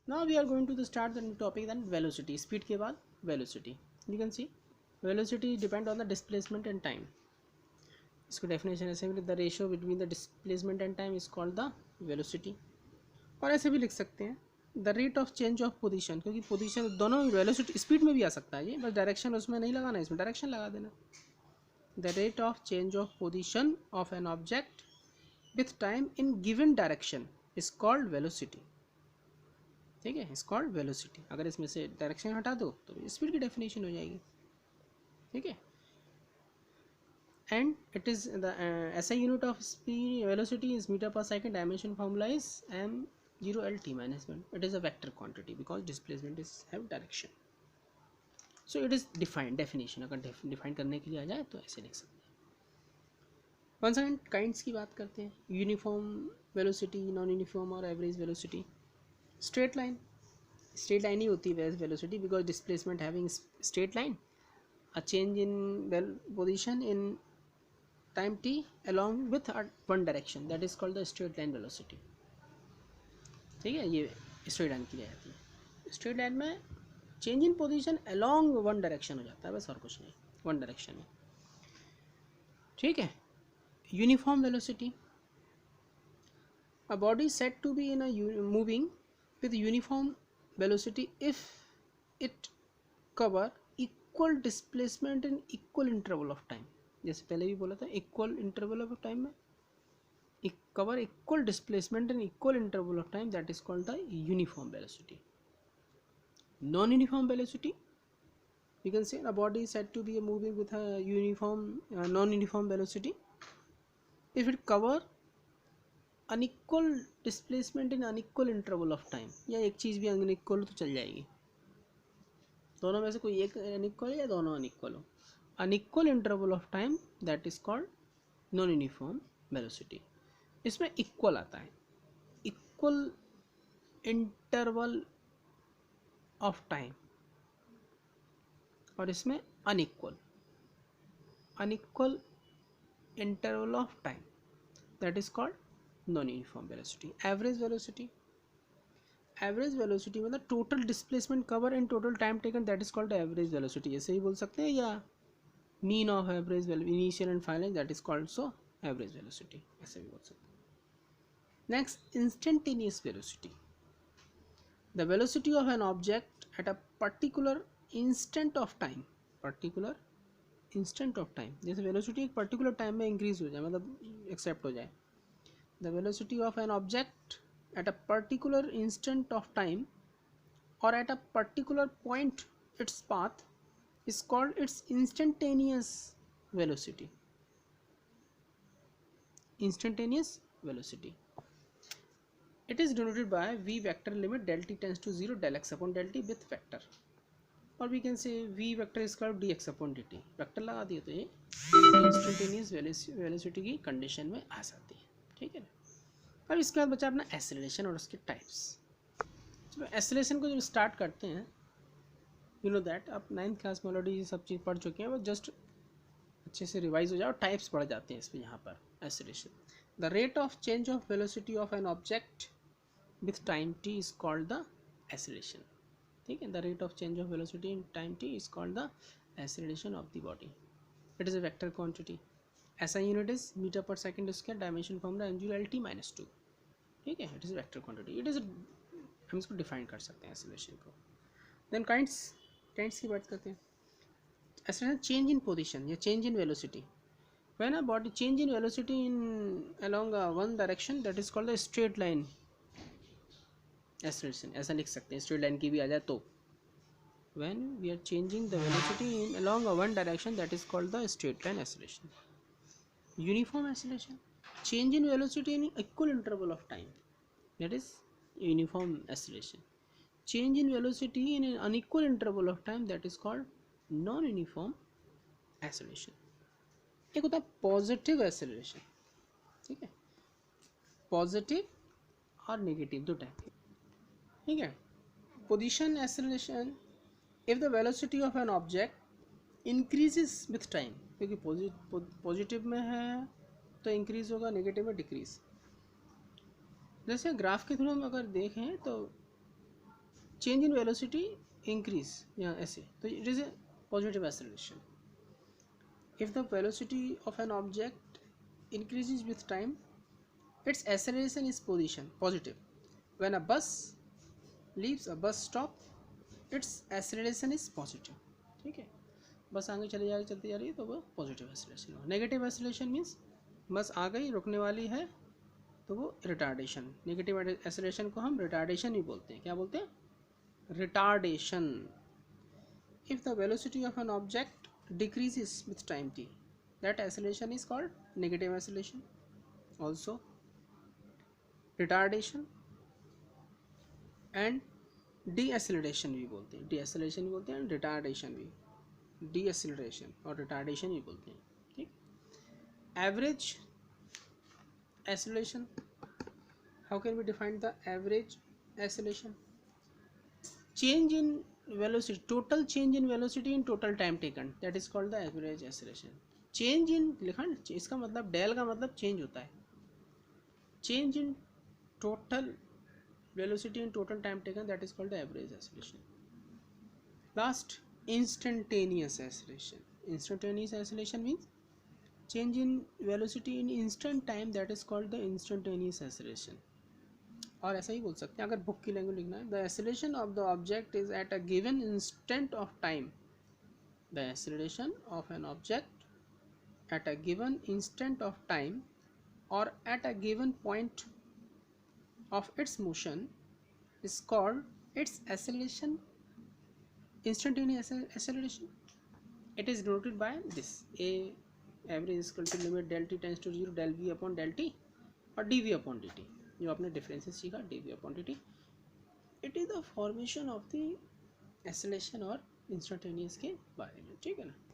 Now we are going to start the new topic, then velocity. Speed के बाद velocity. You can see velocity depend on the displacement and time. इसको definition ऐसे भी, the ratio between the displacement and time is called the velocity. और ऐसे भी लिख सकते हैं the rate of change of position, क्योंकि position दोनों velocity speed में भी आ सकता है ये, बस direction उसमें नहीं लगाना, इसमें direction लगा देना. The rate of change of position of an object with time in given direction is called velocity. ठीक है, इज कॉल्ड वेलोसिटी. अगर इसमें से डायरेक्शन हटा दो तो स्पीड की डेफिनेशन हो जाएगी. ठीक है, and it is the SI unit of speed velocity is metre per second. Dimension formula is m0lt minus 1. It is a vector quantity because displacement is have direction. So it is defined definition. अगर define करने के लिए आ जाए तो ऐसे लिख सकते हैं. वन सेकंड काइंड्स की बात करते हैं. यूनिफॉर्म वेलोसिटी, नॉन यूनिफॉर्म और एवरेज वेलोसिटी. स्ट्रेट लाइन ही होती है velocity because displacement having straight line. A change in position in time t along with one direction, that is called the straight line velocity. ठीक है, ये straight line की जाती है. Straight line में change in position along one direction हो जाता है, बस और कुछ नहीं, वन डायरेक्शन में. ठीक है. Uniform velocity. A body is said to be in a moving with uniform velocity if it cover equal displacement in equal interval of time. जैसे पहले भी बोला था, equal interval of time में cover equal displacement in equal interval of time, that is called the uniform velocity. Non-uniform velocity, you can say a body is said to be moving with a uniform non-uniform velocity if it cover unequal displacement in unequal interval of time. या एक चीज़ भी unequal हो तो चल जाएगी, दोनों में से कोई एक अनइक्वल या दोनों अनइक्वल हो. Unequal interval of time, that is called non uniform velocity. इसमें इक्वल आता है, इक्वल इंटरवल ऑफ टाइम, और इसमें unequal interval of time, that is called non uniform velocity. Average velocity. Average velocity मतलब total displacement cover in total time taken, that is called average velocity. ऐसे ही बोल सकते हैं, या mean of average initial and final, that is called so average velocity, ऐसे भी बोल सकते हैं. Next, instantaneous velocity. The velocity of an object at a particular instant of time. Particular instant of time, जैसे वेलोसिटी एक particular time में increase हो जाए, मतलब एक्सेप्ट हो जाए. The velocity of an object at a particular instant of time or at a particular point its path is called its instantaneous velocity. Instantaneous velocity. It is denoted by v vector limit del t tends to 0 del x upon del t with vector, or we can say v vector is called dx upon dt. Vector लगा दिए तो ये instantaneous velocity की condition में आ जाती है. ठीक है ना. अब इसके बाद बचा अपना एसेलरेशन और उसके टाइप्स. चलो एसेलरेशन को जब स्टार्ट करते हैं, यू नो दैट आप 9th क्लास में ऑलरेडी ये सब चीज़ पढ़ चुके हैं, बस जस्ट अच्छे से रिवाइज हो जाए और टाइप्स पढ़ जाते हैं इस पर. यहाँ पर acceleration, the rate of change of velocity of an object with time T is called the acceleration. ठीक है, the rate of change of velocity in time T is called the acceleration of the body. It is a vector quantity. ऐसा unit is metre per second square. Dimension formula m0lt minus 2. ठीक है, it is vector quantity. It is, हम इसको define कर सकते हैं acceleration को. Then kinds की बात करते हैं. एसेलरेशन चेंज इन पोजीशन या change in velocity. When a body change in velocity in along one direction, that is called the straight line acceleration. ऐसा लिख सकते हैं, स्ट्रेट लाइन की भी आ जाए तो. When we are changing the velocity in along one direction, that is called the straight line acceleration. Uniform acceleration, change in velocity in equal interval of time, that is uniform acceleration. Change in velocity in an unequal interval of time, that is called non-uniform acceleration. एक होता है positive acceleration. ठीक है, positive और negative दो type के. ठीक है. Position acceleration, if the velocity of an object increases with time, क्योंकि पॉजिटिव में है तो इंक्रीज होगा, नेगेटिव में डिक्रीज. जैसे ग्राफ के थ्रू हम अगर देखें तो चेंज इन वेलोसिटी इंक्रीज, यहाँ ऐसे, तो it is a positive acceleration. If the velocity of an object increases with time, its acceleration is positive. When a bus leaves a bus stop, its acceleration is positive. ठीक है, बस आगे चली जा रही चलती जा रही है तो वो पॉजिटिव एक्सेलरेशन हो. नेगेटिव एक्सेलरेशन मीन्स बस आ गई रुकने वाली है तो वो रिटार्डेशन. नेगेटिव एक्सेलरेशन को हम रिटार्डेशन ही बोलते हैं. क्या बोलते हैं? Retardation. If the velocity of an object decreases with time t, that acceleration is called negative acceleration. Also retardation and deceleration भी बोलते हैं. deceleration भी बोलते हैं, retardation भी, deceleration और retardation भी बोलते हैं. ठीक. average acceleration, how can we define the average acceleration? change in velocity, total change in velocity in total time taken, that is called the average acceleration. Change in लिखा, इसका मतलब del का मतलब चेंज होता है. Change in total velocity in total time taken, that is called the average acceleration. Last, instantaneous acceleration. Instantaneous acceleration means change in velocity in instant time, that is called the instantaneous acceleration. और ऐसा ही बोल सकते हैं अगर book की language लिखना है, the acceleration of the object is at a given instant of time. The acceleration of an object at a given instant of time or at a given point of its motion is called its acceleration, instantaneous acceleration. It is denoted by this: a average is equal to limit del t tends to 0 del v upon del t और dv upon dt. जो आपने differences सीखा dv upon dt, it is the formation of the acceleration और instantaneous के बारे में. ठीक है ना.